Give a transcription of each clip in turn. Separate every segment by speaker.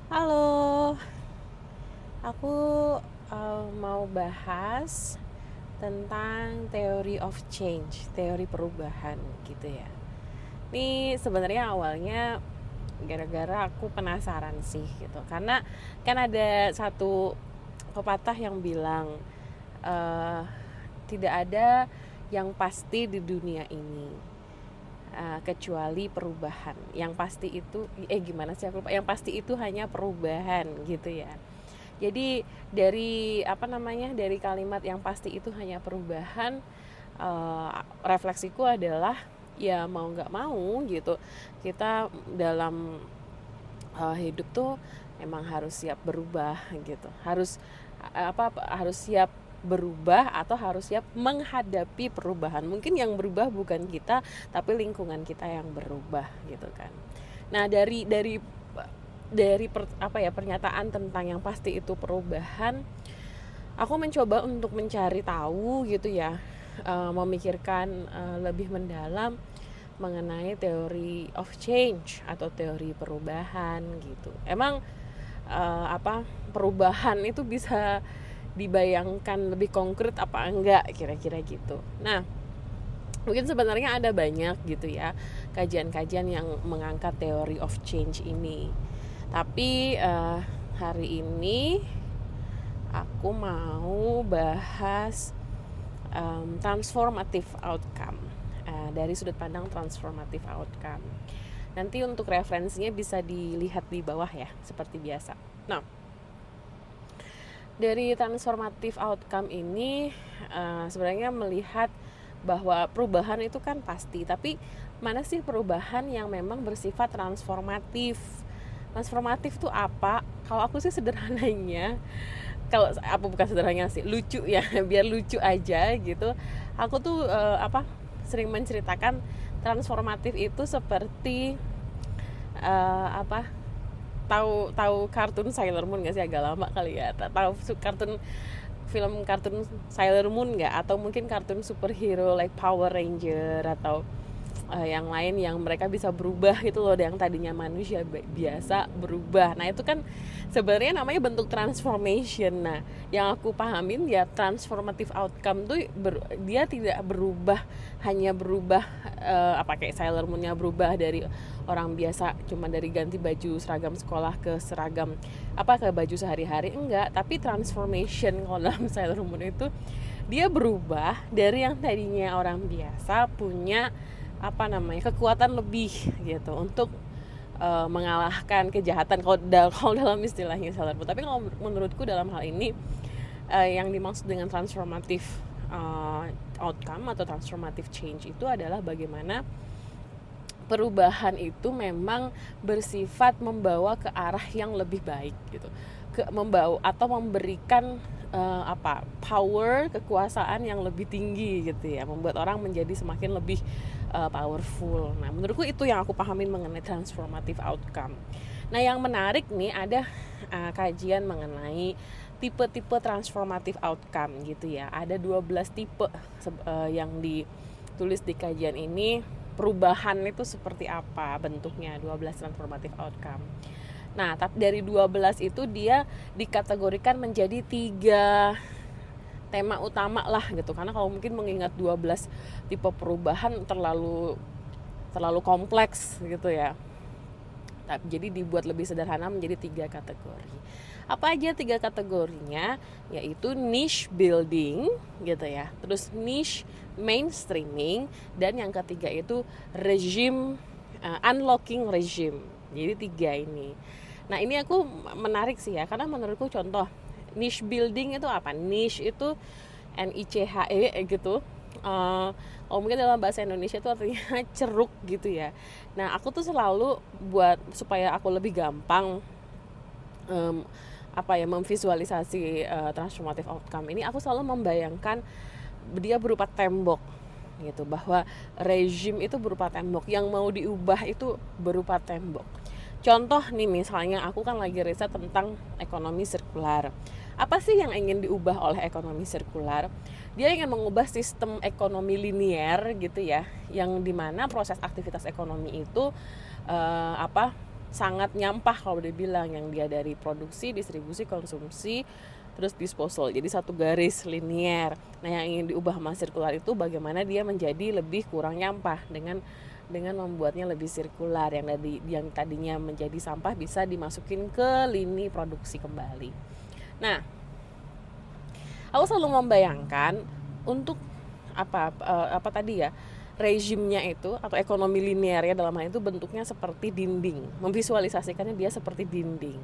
Speaker 1: Halo, aku mau bahas tentang theory of change, teori perubahan gitu ya. Ini sebenarnya awalnya gara-gara aku penasaran sih gitu, karena kan ada satu pepatah yang bilang eh, tidak ada yang pasti di dunia ini kecuali perubahan. Yang pasti itu gimana sih aku lupa. Yang pasti itu hanya perubahan gitu ya. Jadi dari dari kalimat yang pasti itu hanya perubahan, refleksiku adalah ya mau nggak mau gitu kita dalam hidup tuh emang harus siap berubah gitu, harus siap berubah atau harus siap menghadapi perubahan. Mungkin yang berubah bukan kita tapi lingkungan kita yang berubah gitu kan. Nah dari pernyataan tentang yang pasti itu perubahan, aku mencoba untuk mencari tahu gitu ya, memikirkan lebih mendalam mengenai teori of change atau teori perubahan gitu. Emang perubahan itu bisa dibayangkan lebih konkret apa enggak kira-kira gitu. Nah, mungkin sebenarnya ada banyak gitu ya kajian-kajian yang mengangkat teori of change ini. Tapi hari ini aku mau bahas transformative outcome, dari sudut pandang transformative outcome. Nanti untuk referensinya bisa dilihat di bawah ya, seperti biasa. Nah, dari transformative outcome ini sebenarnya melihat bahwa perubahan itu kan pasti, tapi mana sih perubahan yang memang bersifat transformatif? Transformatif tuh apa? Kalau aku sih sederhananya, kalau apa bukan sederhananya sih, lucu ya, biar lucu aja gitu. Aku tuh sering menceritakan transformatif itu seperti apa tahu tahu kartun Sailor Moon nggak sih, agak lama kali ya, tahu kartun Sailor Moon nggak, atau mungkin kartun superhero like Power Ranger atau yang lain yang mereka bisa berubah itu loh, yang tadinya manusia biasa berubah. Nah itu kan sebenarnya namanya bentuk transformation. Nah yang aku pahamin ya transformative outcome tuh dia tidak berubah, hanya berubah kayak Sailor Moonnya berubah dari orang biasa cuma dari ganti baju seragam sekolah ke seragam ke baju sehari-hari, enggak. Tapi transformation kalau dalam Sailor Moon itu dia berubah dari yang tadinya orang biasa punya kekuatan lebih gitu untuk mengalahkan kejahatan kalau dalam istilahnya Sailor Moon. Tapi kalau menurutku dalam hal ini yang dimaksud dengan transformative outcome atau transformative change itu adalah bagaimana perubahan itu memang bersifat membawa ke arah yang lebih baik gitu, membawa atau memberikan power, kekuasaan yang lebih tinggi gitu ya, membuat orang menjadi semakin lebih powerful. Nah menurutku itu yang aku pahamin mengenai transformative outcome. Nah yang menarik nih ada kajian mengenai tipe-tipe transformative outcome gitu ya. Ada 12 tipe yang ditulis di kajian ini. Perubahan itu seperti apa bentuknya, 12 transformative outcome. Nah, tapi dari 12 itu dia dikategorikan menjadi 3 tema utama lah gitu. Karena kalau mungkin mengingat 12 tipe perubahan terlalu kompleks gitu ya. Jadi dibuat lebih sederhana menjadi 3 kategori. Apa aja 3 kategorinya? Yaitu niche building gitu ya, terus niche mainstreaming, dan yang ketiga itu regime unlocking regime. Jadi 3 ini. Nah ini aku menarik sih ya, karena menurutku contoh niche building itu apa? Niche itu NICHE gitu. Oh mungkin dalam bahasa Indonesia itu artinya ceruk gitu ya. Nah aku tuh selalu buat supaya aku lebih gampang memvisualisasi transformative outcome ini, aku selalu membayangkan dia berupa tembok gitu, bahwa regime itu berupa tembok, yang mau diubah itu berupa tembok. Contoh nih, misalnya aku kan lagi riset tentang ekonomi sirkular. Apa sih yang ingin diubah oleh ekonomi sirkular? Dia ingin mengubah sistem ekonomi linier gitu ya, yang dimana proses aktivitas ekonomi itu sangat nyampah kalau dibilang, yang dia dari produksi, distribusi, konsumsi, terus disposal, jadi satu garis linier. Nah, yang ingin diubah mas sirkular itu bagaimana dia menjadi lebih kurang nyampah dengan membuatnya lebih sirkular, yang tadinya menjadi sampah bisa dimasukin ke lini produksi kembali. Nah, aku selalu membayangkan untuk apa tadi ya, rezimnya itu atau ekonomi linear ya, dalam hal itu bentuknya seperti dinding, memvisualisasikannya dia seperti dinding.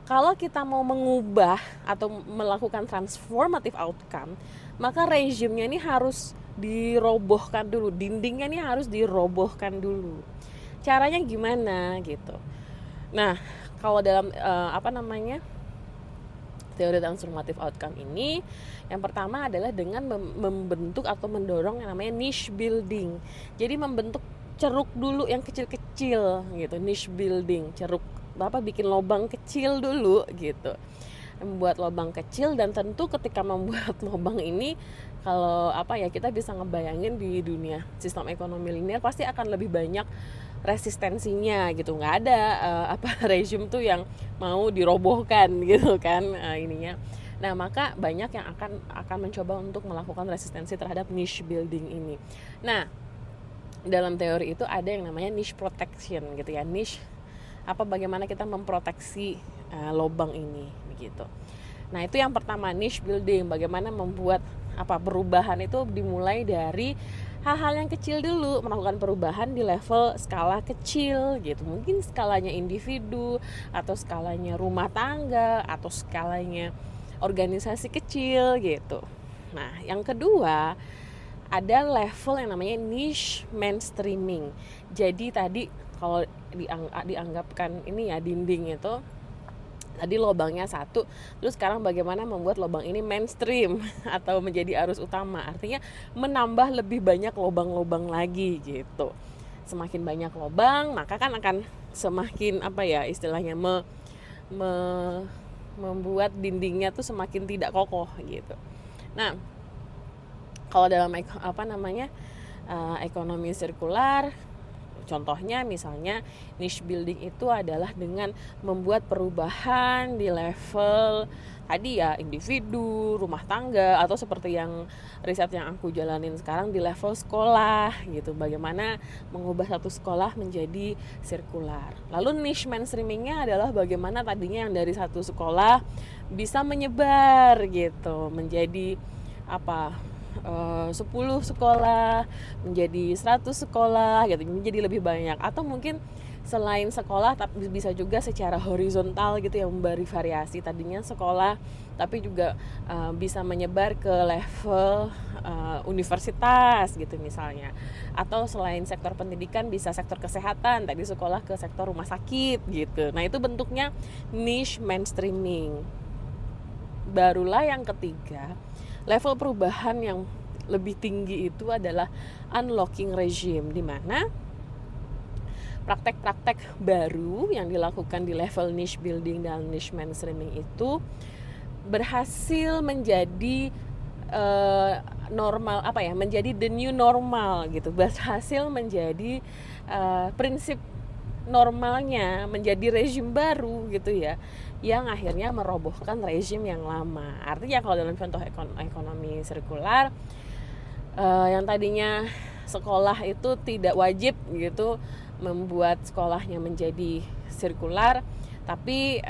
Speaker 1: Kalau kita mau mengubah atau melakukan transformative outcome, maka rezimnya ini harus dirobohkan dulu, dindingnya ini harus dirobohkan dulu. Caranya gimana gitu? Nah, kalau dalam teori transformative outcome ini, yang pertama adalah dengan membentuk atau mendorong yang namanya niche building. Jadi membentuk ceruk dulu yang kecil-kecil gitu, niche building, ceruk bikin lubang kecil dulu gitu, membuat lubang kecil. Dan tentu ketika membuat lubang ini, kalau kita bisa ngebayangin di dunia sistem ekonomi linear pasti akan lebih banyak resistensinya gitu, nggak ada rezim tuh yang mau dirobohkan gitu kan ininya. Nah, maka banyak yang akan mencoba untuk melakukan resistensi terhadap niche building ini. Nah, dalam teori itu ada yang namanya niche protection gitu ya, niche bagaimana kita memproteksi lubang ini begitu. Nah, itu yang pertama, niche building, bagaimana membuat perubahan itu dimulai dari hal-hal yang kecil dulu, melakukan perubahan di level skala kecil gitu, mungkin skalanya individu atau skalanya rumah tangga atau skalanya organisasi kecil gitu. Nah, yang kedua ada level yang namanya niche mainstreaming. Jadi tadi kalau dianggapkan ini ya, dinding itu tadi lubangnya satu, terus sekarang bagaimana membuat lubang ini mainstream atau menjadi arus utama, artinya menambah lebih banyak lubang-lubang lagi gitu. Semakin banyak lubang, maka kan akan semakin istilahnya membuat dindingnya tuh semakin tidak kokoh gitu. Nah, kalau dalam ekonomi sirkular, contohnya misalnya niche building itu adalah dengan membuat perubahan di level tadi ya, individu, rumah tangga, atau seperti yang riset yang aku jalanin sekarang di level sekolah gitu, bagaimana mengubah satu sekolah menjadi sirkular. Lalu niche mainstreamingnya adalah bagaimana tadinya yang dari satu sekolah bisa menyebar gitu menjadi 10 sekolah, menjadi 100 sekolah gitu, menjadi lebih banyak. Atau mungkin selain sekolah tapi bisa juga secara horizontal gitu ya, memberi variasi, tadinya sekolah tapi juga bisa menyebar ke level universitas gitu misalnya. Atau selain sektor pendidikan bisa sektor kesehatan, tadi sekolah ke sektor rumah sakit gitu. Nah, itu bentuknya niche mainstreaming. Barulah yang ketiga, level perubahan yang lebih tinggi itu adalah unlocking regime, di mana praktek-praktek baru yang dilakukan di level niche building dan niche mainstreaming itu berhasil menjadi normal, menjadi the new normal gitu, berhasil menjadi prinsip normalnya, menjadi rezim baru gitu ya, yang akhirnya merobohkan rezim yang lama. Artinya kalau dalam contoh ekonomi sirkular, yang tadinya sekolah itu tidak wajib gitu membuat sekolahnya menjadi sirkular, tapi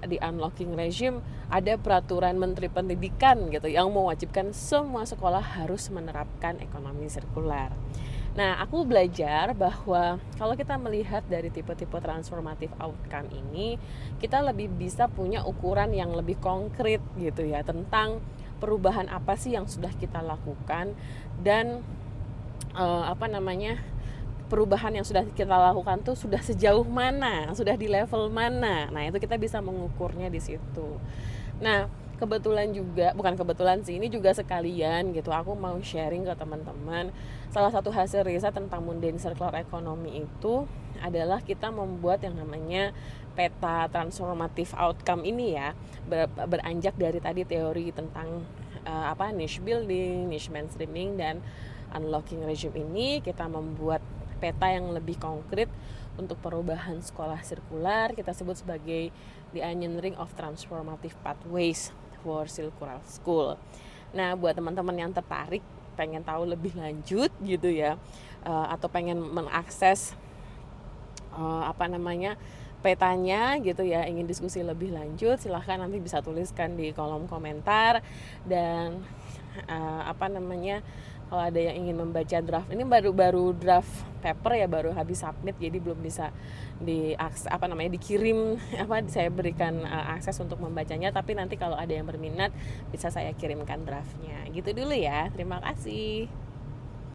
Speaker 1: di unlocking regime ada peraturan Menteri Pendidikan gitu yang mewajibkan semua sekolah harus menerapkan ekonomi sirkular. Nah, aku belajar bahwa kalau kita melihat dari tipe-tipe transformative outcome ini, kita lebih bisa punya ukuran yang lebih konkret gitu ya, tentang perubahan apa sih yang sudah kita lakukan, dan perubahan yang sudah kita lakukan tuh sudah sejauh mana, sudah di level mana. Nah, itu kita bisa mengukurnya di situ. Nah, bukan kebetulan sih, ini juga sekalian gitu, aku mau sharing ke teman-teman. Salah satu hasil riset tentang mundane circular economy itu adalah kita membuat yang namanya peta transformative outcome ini ya, beranjak dari tadi teori tentang niche building, niche mainstreaming, dan unlocking regime ini. Kita membuat peta yang lebih konkret untuk perubahan sekolah sirkular, kita sebut sebagai The Onion Ring of Transformative Pathways for Circular School. Nah, buat teman-teman yang tertarik pengen tahu lebih lanjut gitu ya, atau pengen mengakses petanya gitu ya, ingin diskusi lebih lanjut, silahkan nanti bisa tuliskan di kolom komentar. Dan kalau ada yang ingin membaca draft ini, baru draft paper ya, baru habis submit, jadi belum bisa dikirim, saya berikan akses untuk membacanya. Tapi nanti kalau ada yang berminat bisa saya kirimkan draftnya. Gitu dulu ya, terima kasih.